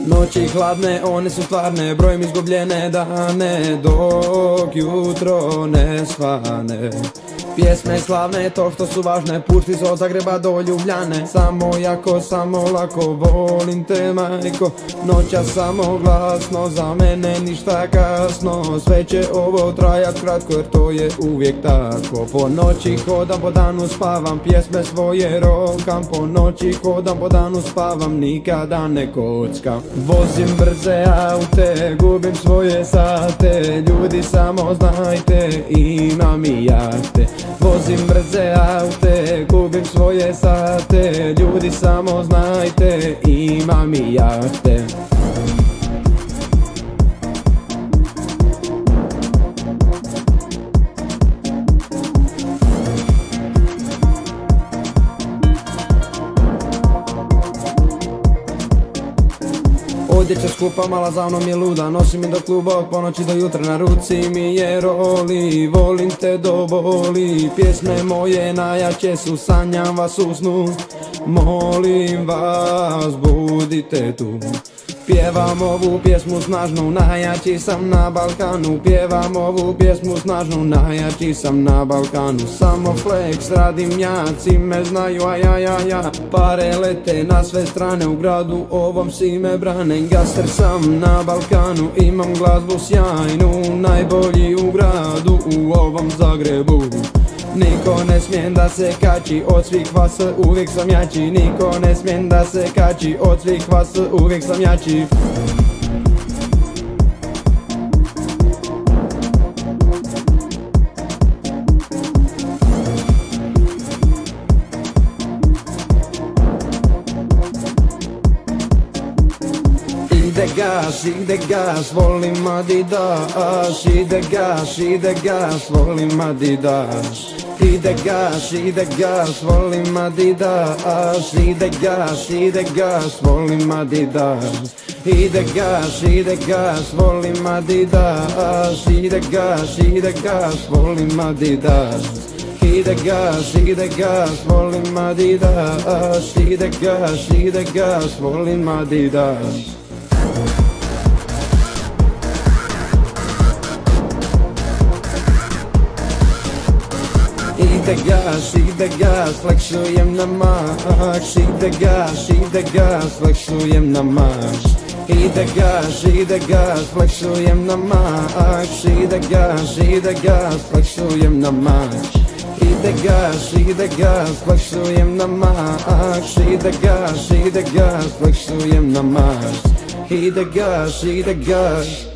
Noći hladne, one su stvarne, brojim izgubljene dane dok jutro ne svane. Pjesme slavne, to što su važne, pušti se od Zagreba do Ljubljane. Samo jako, samo lako, volim te majko. Noća samo glasno, za mene ništa kasno. Sve će ovo trajat kratko jer to je uvijek tako. Po noći hodam, po danu spavam, pjesme svoje rokam. Po noći hodam, po danu spavam, nikada ne kockam. Vozim brze aute, gubim svoje sate. Ljudi samo znajte, imam i jahte. Vozim brze aute, gubim svoje sate. Ljudi samo znajte, imam i jahte. Odjeća skupa, mala za mnom je luda. Nosim mi do kluba od ponoći do jutra. Na ruci mi je roli, volim te do boli. Pjesme moje najjače su, sanjam vas u snu. Molim vas, budite tu. Pjevam ovu pjesmu snažnu, najjači sam na Balkanu. Pjevam ovu pjesmu snažnu, najjači sam na Balkanu. Samo flex radim ja, me znaju, ja. Pare lete na sve strane, u gradu ovom si me brane. Gaster sam na Balkanu, imam glazbu sjajnu. Najbolji u gradu, u ovom Zagrebu. Niko ne smijem da se kači, od svih vas uvijek sam jači. Niko ne smijem da se kači, od svih vas uvijek sam jači. Ide gas, volim Adidas. Ide gas, volim Adidas. Ide gas, volim Adidas. Ide gas, volim Adidas. Ide gas, volim Adidas. Ide gas, volim Adidas. Ide gas, volim Adidas. Ide gas, volim Adidas. Ide gas, flexujem na max. Ide gas, flexujem na max. Ide gas, flexujem na max. Ide gas, flexujem na max. Ide gas, flexujem na max. Ide gas, flexujem na max. Ide gas.